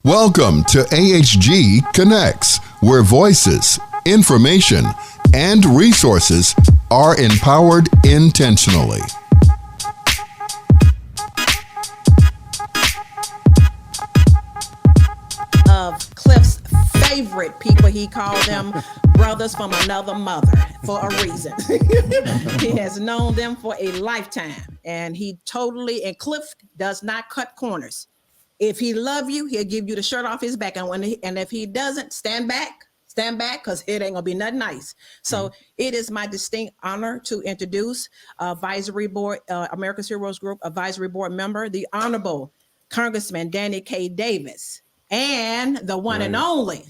Welcome to AHG Connects, where voices, information, and resources are empowered intentionally. Of Cliff's favorite people, he called them brothers from another mother for a reason. He has known them for a lifetime, and and Cliff does not cut corners. If he love you, he'll give you the shirt off his back, and if he doesn't, stand back, because it ain't gonna be nothing nice. So it is my distinct honor to introduce advisory board, America's Heroes Group advisory board member, the Honorable Congressman Danny K. Davis. And the one and only,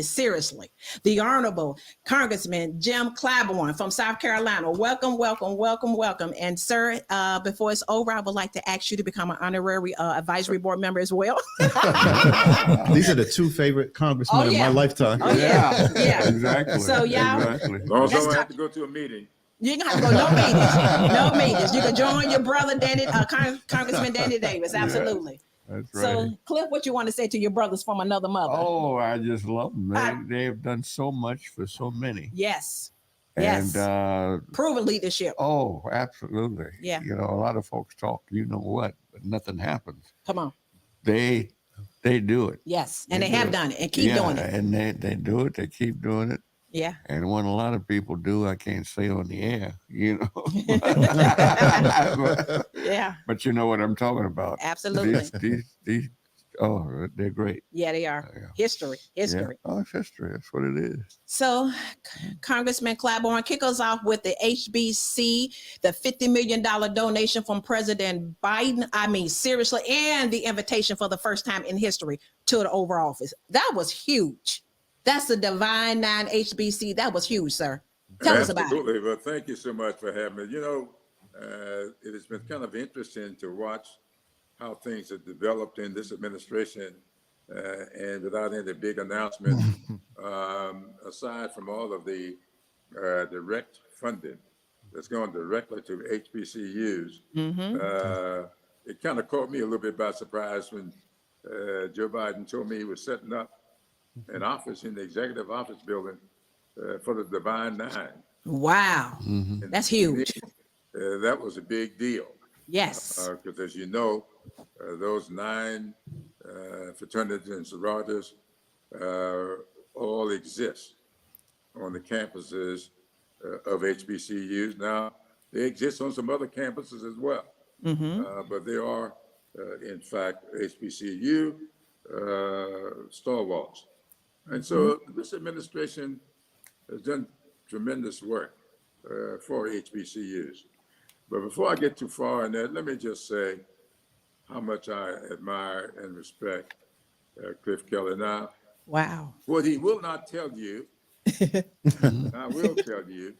seriously, the Honorable Congressman Jim Clyburn from South Carolina. Welcome, welcome, welcome, welcome. And sir, before it's over, I would like to ask you to become an honorary advisory board member as well. These are the two favorite congressmen in my lifetime. Oh, yeah. Exactly. So, y'all, exactly. As long as I don't have to go to a meeting. You don't have to go no meetings. You can join your brother, Congressman Danny Davis. Absolutely. That's right. So, Cliff, what you want to say to your brothers from another mother? Oh, I just love them. They have done so much for so many. Yes. And proven leadership. Oh, absolutely. Yeah. You know, a lot of folks talk, you know what, but nothing happens. Come on. They do it. Yes, and they have done it and keep doing it. And they do it. They keep doing it. Yeah. And what a lot of people do, I can't say on the air, you know. Yeah. But you know what I'm talking about. Absolutely. These they're great. Yeah, they are. Yeah. History. Yeah. Oh, it's history. That's what it is. So, Congressman Claiborne, kick us off with the HBC, the $50 million donation from President Biden. I mean, seriously, and the invitation for the first time in history to the Oval Office. That was huge. That's the Divine Nine HBC. That was huge, sir. Tell us about it. Absolutely. Well, thank you so much for having me. You know, it has been kind of interesting to watch how things have developed in this administration, and without any big announcement, aside from all of the direct funding that's going directly to HBCUs, it kind of caught me a little bit by surprise when Joe Biden told me he was setting up an office in the executive office building for the Divine Nine. Wow. That's huge. That was a big deal. Yes. Because as you know, those 9 fraternities and sororities all exist on the campuses of HBCUs. Now, they exist on some other campuses as well, but they are, in fact, HBCU stalwarts. And so this administration has done tremendous work for HBCUs. But before I get too far in that, let me just say how much I admire and respect Cliff Kelley. Now, wow. What he will not tell you, I will tell you,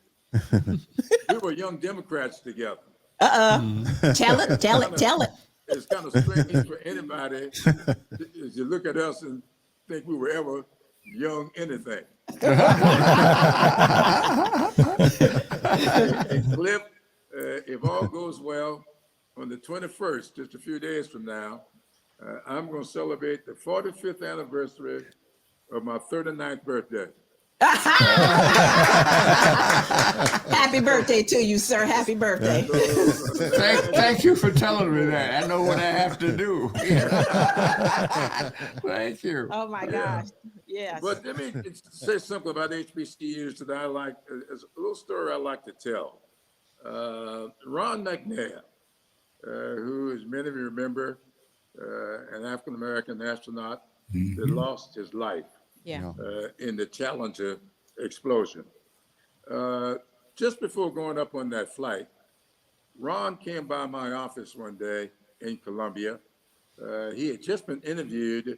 we were young Democrats together. Tell it. It's kind of strange for anybody as you look at us and think we were ever young anything. And Cliff, if all goes well, on the 21st, just a few days from now, I'm going to celebrate the 45th anniversary of my 39th birthday. Happy birthday to you, sir. Happy birthday. Thank you for telling me that. I know what I have to do. Thank you. Oh, my gosh. Yes. But let me say something about HBCUs that I like. It's a little story I like to tell. Ron McNair, who, as many of you remember, an African-American astronaut that lost his life in the Challenger explosion. Just before going up on that flight, Ron came by my office one day in Columbia. He had just been interviewed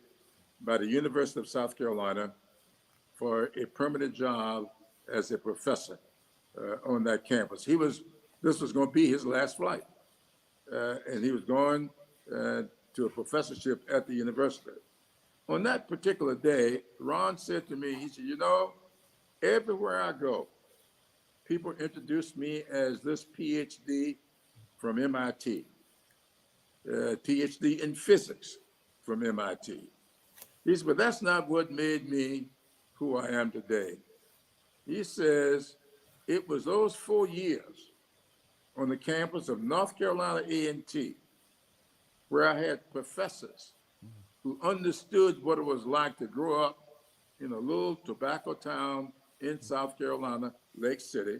by the University of South Carolina for a permanent job as a professor on that campus. This was going to be his last flight, and he was going to a professorship at the university. On that particular day, Ron said to me, he said, you know, everywhere I go, people introduce me as this PhD from MIT, PhD in physics from MIT, He said, but that's not what made me who I am today. He says, it was those 4 years on the campus of North Carolina A&T where I had professors who understood what it was like to grow up in a little tobacco town in South Carolina, Lake City,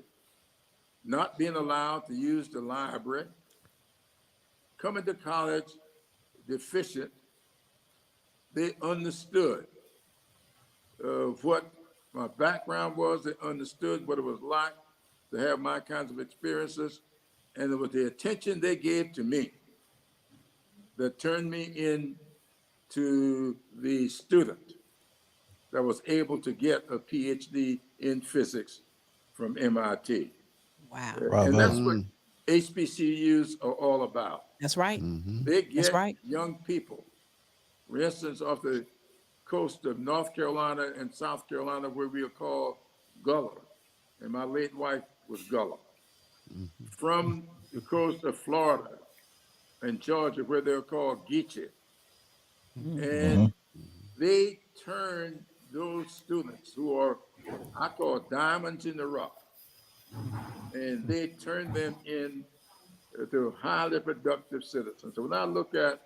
not being allowed to use the library, coming to college deficient. They understood what my background was. They understood what it was like to have my kinds of experiences. And it was the attention they gave to me that turned me into the student that was able to get a PhD in physics from MIT. Wow. And that's what HBCUs are all about. That's right. They get That's right. young people, for instance, off the coast of North Carolina and South Carolina, where we are called Gullah, and my late wife was Gullah. From the coast of Florida and Georgia, where they're called Geechee. And they turn those students who are, I call diamonds in the rough, and they turn them into highly productive citizens. So when I look at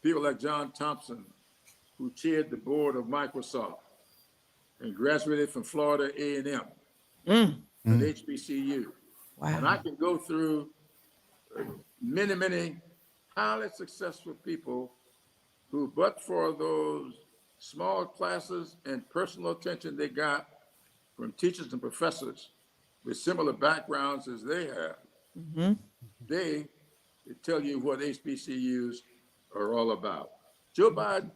people like John Thompson, who chaired the board of Microsoft and graduated from Florida A&M, an HBCU. Wow. And I can go through many, many highly successful people who, but for those small classes and personal attention they got from teachers and professors with similar backgrounds as they have, they tell you what HBCUs are all about. Joe Biden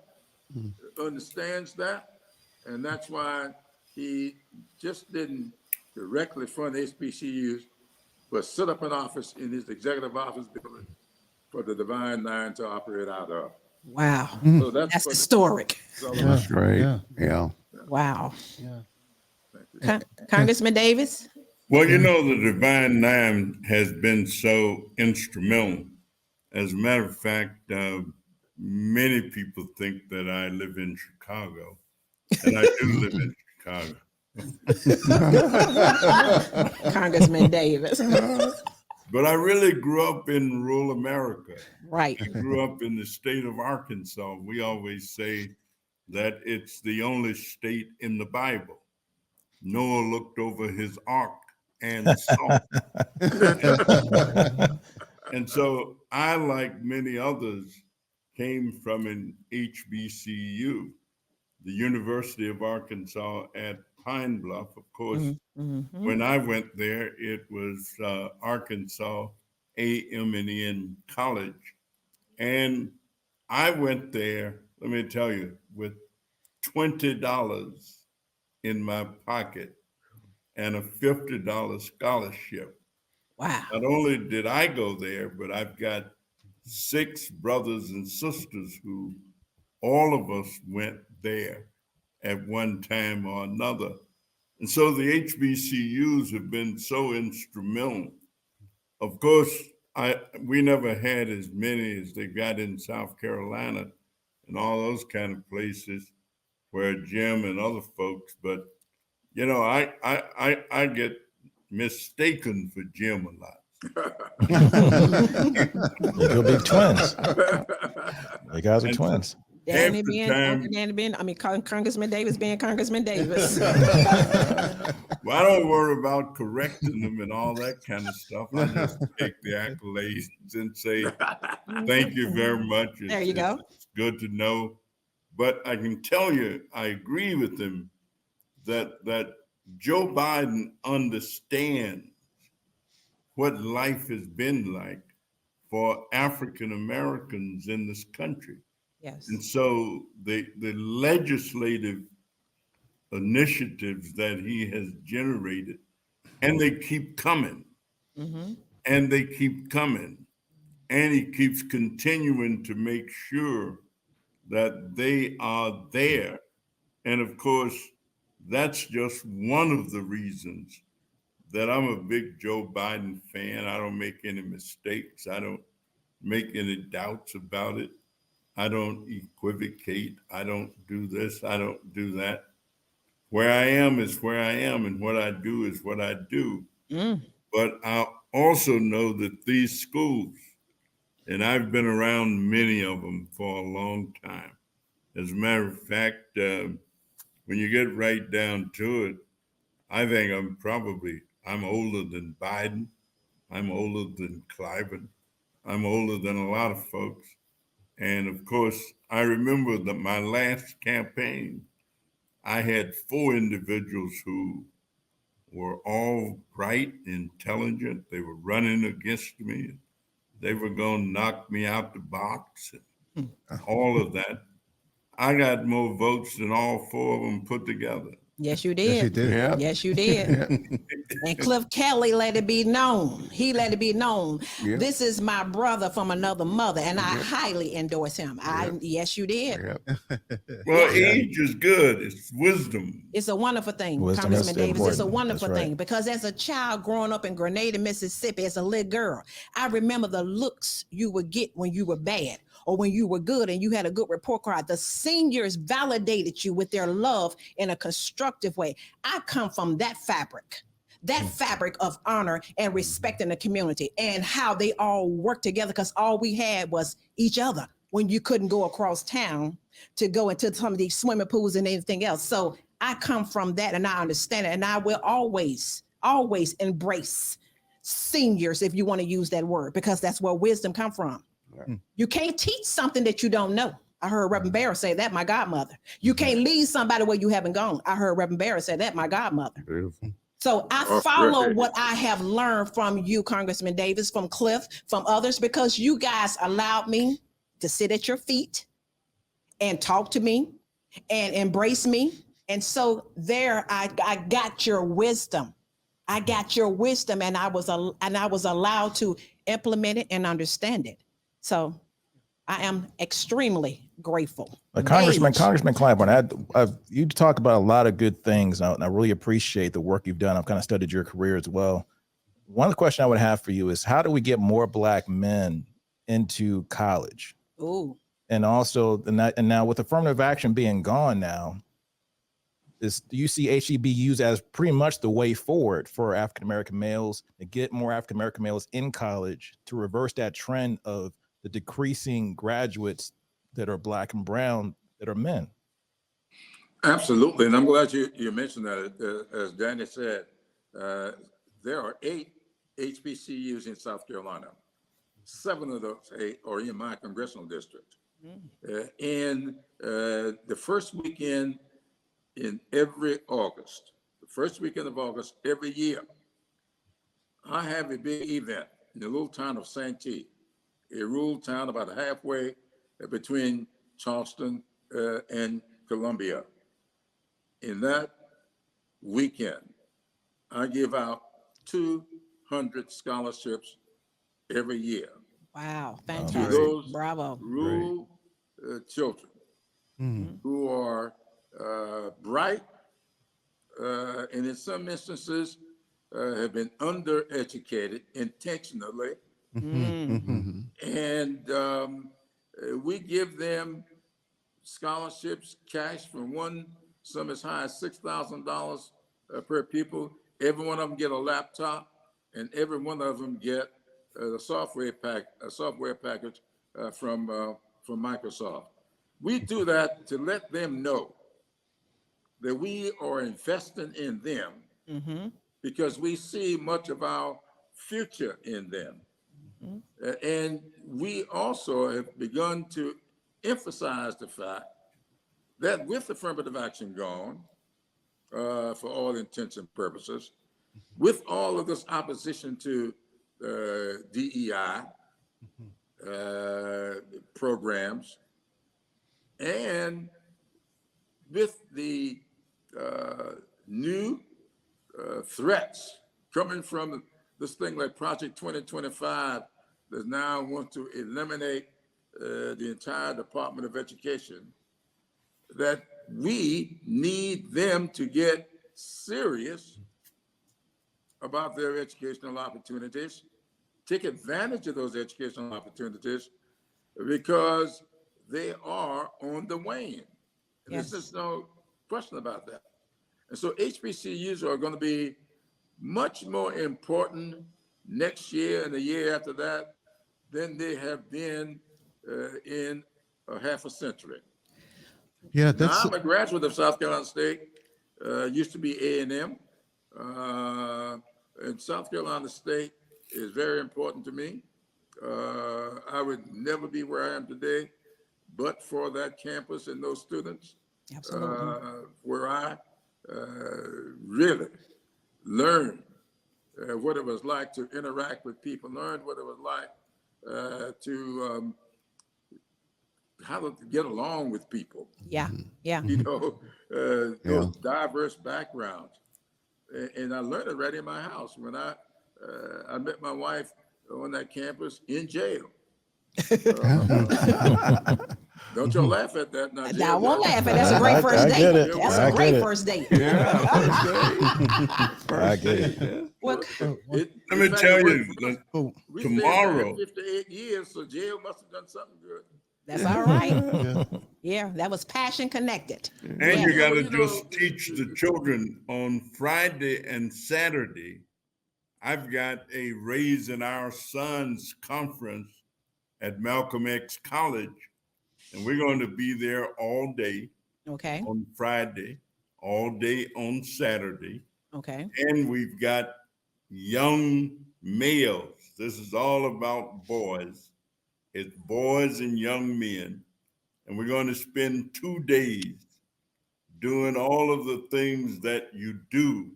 understands that, and that's why he just didn't directly fund HBCUs, but set up an office in his executive office building for the Divine Nine to operate out of. Wow. So That's historic. That's great. Yeah. Wow. Congressman Davis? Well, you know, the Divine Nine has been so instrumental. As a matter of fact, many people think that I live in Chicago, and I do live in Chicago. Congressman Davis. But I really grew up in rural America. Right. I grew up in the state of Arkansas. We always say that it's the only state in the Bible. Noah looked over his ark and saw. And so I, like many others, came from an HBCU, the University of Arkansas at Pine Bluff. Of course, when I went there, it was Arkansas A&M College. And I went there, let me tell you, with $20 in my pocket and a $50 scholarship. Wow. Not only did I go there, but I've got 6 brothers and sisters who all of us went there at one time or another. And so the HBCUs have been so instrumental. Of course, we never had as many as they got in South Carolina and all those kind of places where Jim and other folks, but you know, I get mistaken for Jim a lot. You'll be twins. You guys are twins. Danny being Uncle Danny being, I mean, Congressman Davis being Congressman Davis. Well, I don't worry about correcting them and all that kind of stuff. I just take the accolades and say, thank you very much. There you go. It's good to know. But I can tell you, I agree with them that Joe Biden understands what life has been like for African Americans in this country. Yes. And so the legislative initiatives that he has generated, and they keep coming, and they keep coming, and he keeps continuing to make sure that they are there. And of course, that's just one of the reasons that I'm a big Joe Biden fan. I don't make any mistakes. I don't make any doubts about it. I don't equivocate. I don't do this. I don't do that. Where I am is where I am, and what I do is what I do. But I also know that these schools, and I've been around many of them for a long time. As a matter of fact, when you get right down to it, I think I'm older than Biden. I'm older than Clyburn. I'm older than a lot of folks. And of course, I remember that my last campaign, I had 4 individuals who were all bright, intelligent. They were running against me. They were going to knock me out the box and all of that. I got more votes than all 4 of them put together. Yes, you did. Yes, you did. Yeah. Yes, you did. And Cliff Kelley let it be known. He let it be known. Yeah. This is my brother from another mother, and I highly endorse him. Yes, you did. Yeah. Well, age is good. It's wisdom. It's a wonderful thing, Wisdom Congressman is Davis. It's a important. wonderful That's right. thing because as a child growing up in Grenada, Mississippi, as a little girl, I remember the looks you would get when you were bad or when you were good and you had a good report card. The seniors validated you with their love in a constructive way. I come from that fabric of honor and respect in the community and how they all work together because all we had was each other when you couldn't go across town to go into some of these swimming pools and anything else. So I come from that and I understand it. And I will always embrace seniors, if you want to use that word, because that's where wisdom come from. Right. You can't teach something that you don't know. I heard Reverend Barrett say that, my godmother. You can't lead somebody where you haven't gone. I heard Reverend Barrett say that, my godmother. Beautiful. So I follow what I have learned from you, Congressman Davis, from Cliff, from others, because you guys allowed me to sit at your feet and talk to me and embrace me. And so there, I got your wisdom. I got your wisdom, and I was allowed to implement it and understand it. So I am extremely grateful. Congressman Clyburn, you talk about a lot of good things, and I really appreciate the work you've done. I've kind of studied your career as well. One question I would have for you is, how do we get more Black men into college? Ooh. And also, and now with affirmative action being gone now, do you see HBCUs as pretty much the way forward for African-American males to get more African-American males in college to reverse that trend of the decreasing graduates that are Black and brown that are men? Absolutely, and I'm glad you mentioned that. As Danny said, there are 8 HBCUs in South Carolina. 7 of those 8 are in my congressional district. And the first weekend in every August, the first weekend of August every year, I have a big event in the little town of Santee, a rural town about halfway between Charleston and Columbia. In that weekend, I give out 200 scholarships every year. Wow, To fantastic. those Bravo. rural children who are bright and in some instances have been undereducated intentionally. And we give them scholarships, cash from some as high as $6,000 per pupil. Every one of them get a laptop, and every one of them get a software package from Microsoft. We do that to let them know that we are investing in them because we see much of our future in them. And we also have begun to emphasize the fact that with affirmative action gone, for all intents and purposes, with all of this opposition to DEI programs, and with the new threats coming from this thing like Project 2025 that now wants to eliminate the entire Department of Education, that we need them to get serious about their educational opportunities, take advantage of those educational opportunities, because they are on the wane. And Yes. there's just no question about that. And so HBCUs are going to be much more important next year and the year after that than they have been in a half a century. Yeah, Now, that's I'm a graduate of South Carolina State, used to be A&M. And South Carolina State is very important to me. I would never be where I am today, but for that campus and those students, Absolutely. where I really learned what it was like to interact with people, learned what it was like to how to get along with people, Yeah. Yeah. you know, those diverse backgrounds. And I learned it right in my house when I met my wife on that campus in jail. Don't y'all laugh at that now. I won't laugh at. That's a great first I date. get it. That's I a get great it. first date. Yeah, I get it. Well, Let me tell you, we tomorrow- stayed 58 years, so jail must have done something good. that's all right. Yeah, that was passion connected. And you got to Well, you know- just teach the children on Friday and Saturday. I've got a Raising Our Sons conference at Malcolm X College, and we're going to be there all day Okay. on Friday, all day on Saturday. Okay. And we've got young males. This is all about boys. It's boys and young men. And we're going to spend 2 days doing all of the things that you do.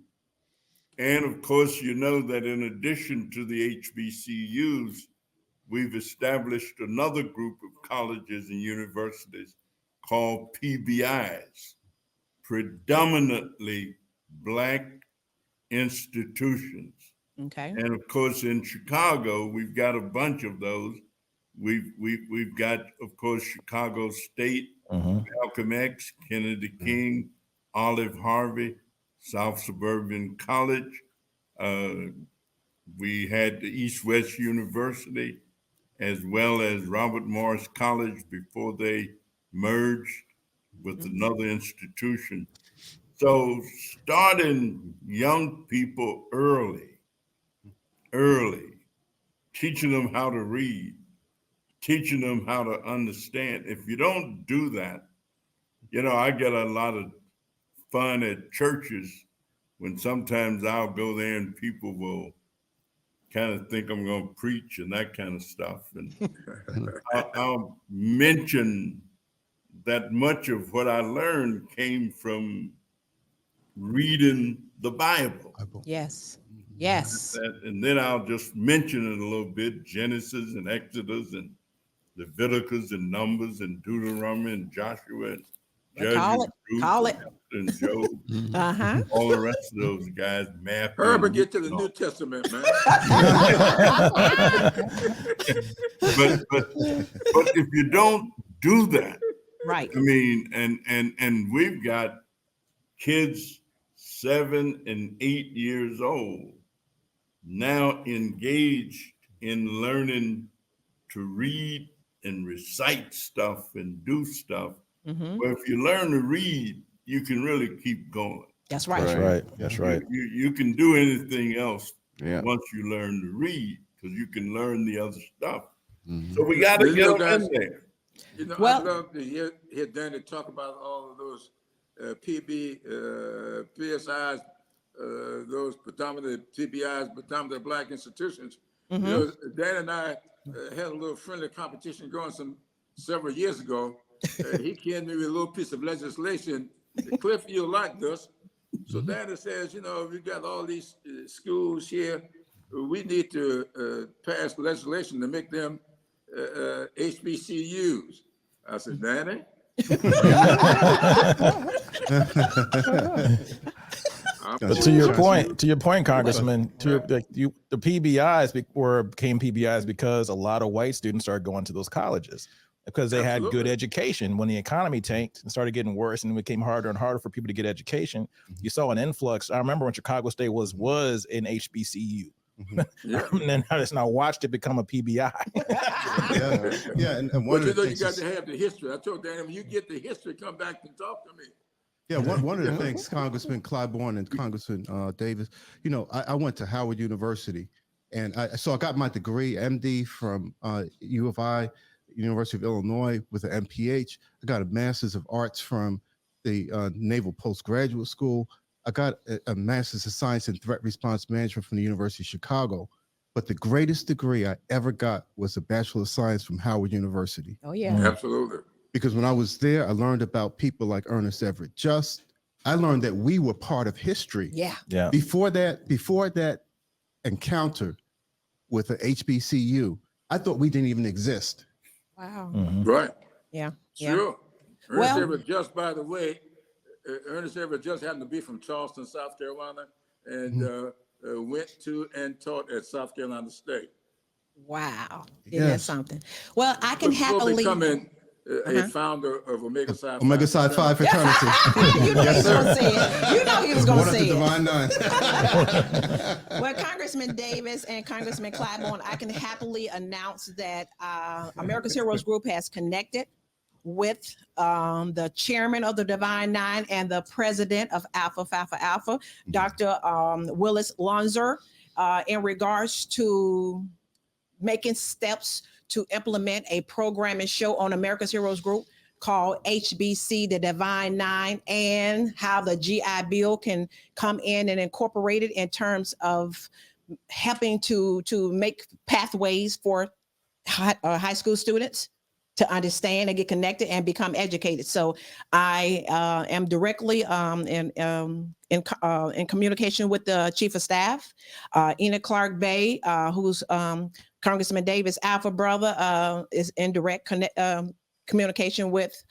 And of course, you know that in addition to the HBCUs, we've established another group of colleges and universities called PBIs, predominantly Black institutions. Okay. And of course, in Chicago, we've got a bunch of those. We've got, of course, Chicago State, Malcolm X, Kennedy King, Olive Harvey, South Suburban College. We had the East West University, as well as Robert Morris College before they merged with another institution. So starting young people early, teaching them how to read, teaching them how to understand. If you don't do that, you know, I get a lot of fun at churches when sometimes I'll go there and people will kind of think I'm going to preach and that kind of stuff. And I'll mention that much of what I learned came from reading the Bible. Yes. Yes. And then I'll just mention it a little bit, Genesis and Exodus and Leviticus and Numbers and Deuteronomy and Joshua and Judges, Call it. and Job, Uh-huh. all the rest of those guys, Matthew. Herbert, get to the New Testament, man. but if you don't do that, Right. I mean, and we've got kids 7 and 8 years old now engaged in learning to read and recite stuff and do stuff. Well, if you learn to read, you can really keep going. That's right. That's right. That's right. You can do anything else Yeah. once you learn to read, because you can learn the other stuff. So we got to You get know, them in guys, there. You know, Well- I'd love to hear Danny talk about all of those PSIs, those predominantly PBIs, predominantly Black institutions. You know, Dan and I had a little friendly competition going several years ago. He came me with a little piece of legislation. Cliff, you'll like this. So Danny says, you know, we got all these schools here. We need to pass legislation to make them HBCUs. I said, Danny? But to your point, Congressman, the PBIs became PBIs because a lot of white students started going to those colleges because they had good Absolutely. education. When the economy tanked and started getting worse and it became harder and harder for people to get education, you saw an influx. I remember when Chicago State was an HBCU. Yeah. And then I just now watched it become a PBI. And one But of you the know, you things got is- to have the history. I told Daniel, when you get the history, come back and talk to me. Yeah, one of the things, Congressman Clyburn and Congressman Davis, you know, I went to Howard University, and I got my degree, MD from U of I, University of Illinois, with an MPH. I got a Master's of Arts from the Naval Postgraduate School. I got a Master's of Science in Threat Response Management from the University of Chicago. But the greatest degree I ever got was a Bachelor of Science from Howard University. Oh yeah. Absolutely. Because when I was there, I learned about people like Ernest Everett Just. I learned that we were part of history. Yeah. Yeah. Before that encounter with a HBCU, I thought we didn't even exist. Wow. Right. Yeah. Sure. Ernest Well- Everett Just, by the way, Ernest Everett Just happened to be from Charleston, South Carolina, and went to and taught at South Carolina State. Wow. Isn't that Yes. something? Well, I can Before happily. becoming a founder of Omega Psi Phi. Omega Psi Phi fraternity. You know he was going to say it. You know he was going One to of the say it. Divine Nine. Well, Congressman Davis and Congressman Claiborne, I can happily announce that America's Heroes Group has connected with the chairman of the Divine Nine and the president of Alpha Phi Phi Alpha, Dr. Willis Lonzer, in regards to making steps to implement a program and show on America's Heroes Group called HBC, the Divine Nine, and how the GI Bill can come in and incorporate it in terms of helping to make pathways for high school students to understand and get connected and become educated. So I am directly in communication with the chief of staff, Ena Clark Bay, who's Congressman Davis' alpha brother, is in direct communication with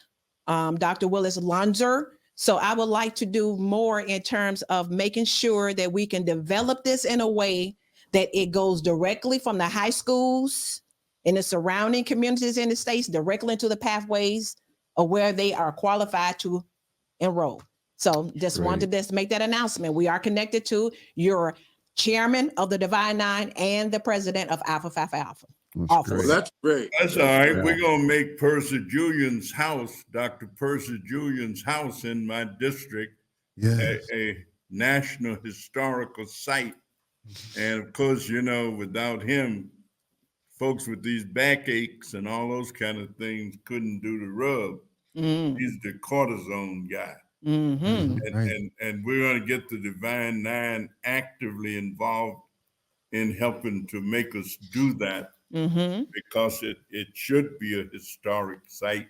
Dr. Willis Lonzer. So I would like to do more in terms of making sure that we can develop this in a way that it goes directly from the high schools in the surrounding communities in the states directly into the pathways of where they are qualified to enroll. So just wanted to make that announcement. We are connected to your chairman of the Divine Nine and the president of Alpha Phi Phi Alpha. Office. Well, that's great. That's all right. We're going to make Percy Julian's house, Dr. Percy Julian's house in my district, a national historical site. And of course, you know, without him, folks with these backaches and all those kind of things couldn't do the rub. He's the cortisone guy. And we're going to get the Divine Nine actively involved in helping to make us do that, because it should be a historic site,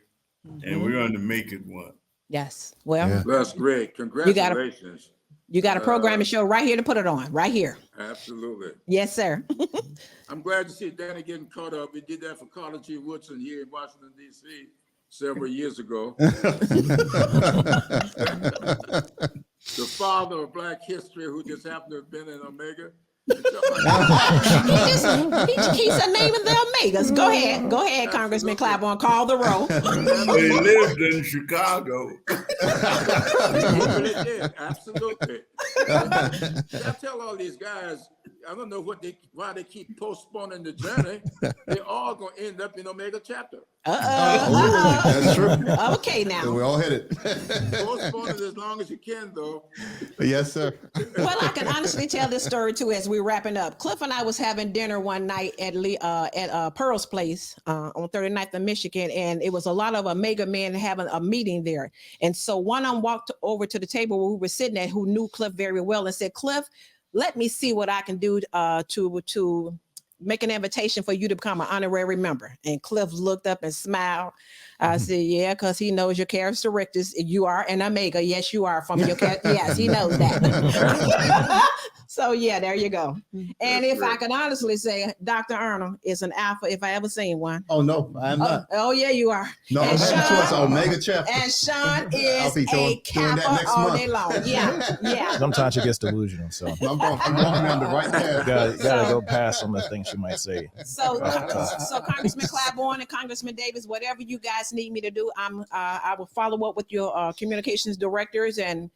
and we're going to make it one. Yes. Well, That's great. Congratulations. you got a program and show right here to put it on, right here. Absolutely. Yes, sir. I'm glad to see Danny getting caught up. We did that for Carter G. Woodson here in Washington, D.C. several years ago. The father of Black history, who just happened to have been in Omega. he keeps naming the Omegas. Go ahead, Congressman Claiborne. Call the roll. They lived in Chicago. Really did. Absolutely. I tell all these guys, I don't know why they keep postponing the journey. They're all going to end up in Omega chapter. That's true. Okay, now. We're all headed. Postpone it as long as you can, though. Yes, sir. Well, I can honestly tell this story too as we're wrapping up. Cliff and I was having dinner one night at Pearl's place on 39th and Michigan, and it was a lot of Omega men having a meeting there. And so one of them walked over to the table where we were sitting at, who knew Cliff very well, and said, "Cliff, let me see what I can do to make an invitation for you to become an honorary member." And Cliff looked up and smiled. I said, "Yeah, because he knows your characteristics. You are an Omega. Yes, you are from your yes, he knows that." So yeah, there you go. And if I can honestly say, Dr. Arnold is an alpha if I ever seen one. Oh no, I'm not. Oh yeah, you are. No, I'm And headed Sean- towards Omega chapter. And Sean I'll be is doing a that Kappa next all month. day long. Yeah. Sometimes she gets delusional, so I'm walking on the right path. you gotta go past some of the things she might say. So Congressman Claiborne and Congressman Davis, whatever you guys need me to do, I will follow up with your communications directors, and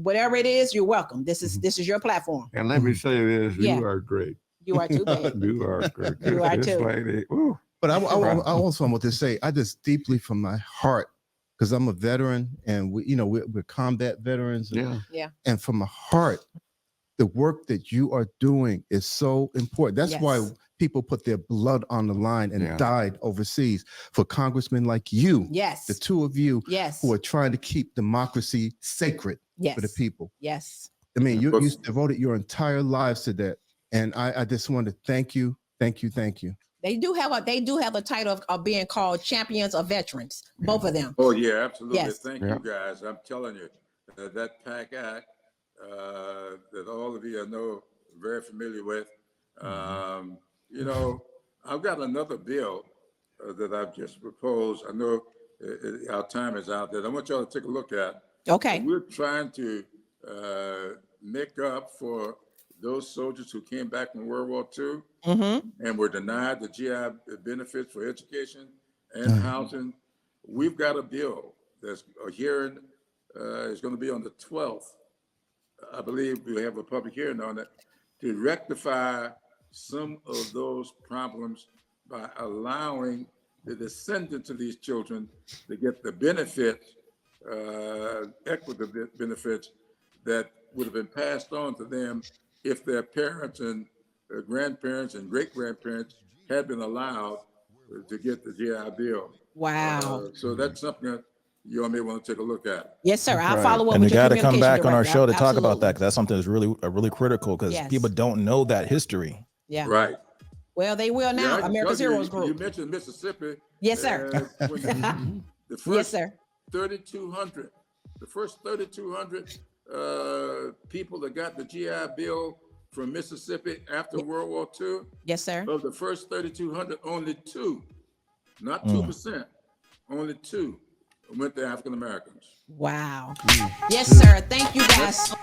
whatever it is, you're welcome. This is your platform. And let me say this, Yeah. you are great. You are too, babe. You are great. You are This too. lady, ooh. But I also want to say, I just deeply from my heart, because I'm a veteran and we're combat veterans. Yeah. And from my heart, the work that you are doing is so important. That's why people put their blood on the line and died overseas for congressmen like you. Yes. The two of you who are trying to keep democracy sacred for the people. Yes. I mean, you devoted your entire lives to that. And I just want to thank you. Thank you. Thank you. They do have a title of being called champions of veterans, both of them. Oh yeah, absolutely. Yes. Thank you guys. I'm telling you, that PAC Act that all of you I know very familiar with. You know, I've got another bill that I've just proposed. I know our time is out there. I want y'all to take a look at. Okay. We're trying to make up for those soldiers who came back from World War II and were denied the GI benefits for education and housing. We've got a bill that's a hearing is going to be on the 12th. I believe we have a public hearing on it to rectify some of those problems by allowing the descendants of these children to get the benefits, equitable benefits that would have been passed on to them if their parents and grandparents and great-grandparents had been allowed to get the GI Bill. Wow. So that's something that you all may want to take a look at. Yes, sir. I'll follow up And with we your got to come back on our show to director. talk about Absolutely. that, because that's something that's really critical, because people don't know that history. Yeah. Right. Well, they will now. Yeah, America's Heroes Group. You mentioned Mississippi. Yes, sir. The first Yes, sir. 3,200, the first 3,200 people that got the GI Bill from Mississippi after World War II. Yes, sir. Of the first 3,200, only 2, not 2%, only 2 went to African Americans. Wow. Yes, sir. Thank you guys.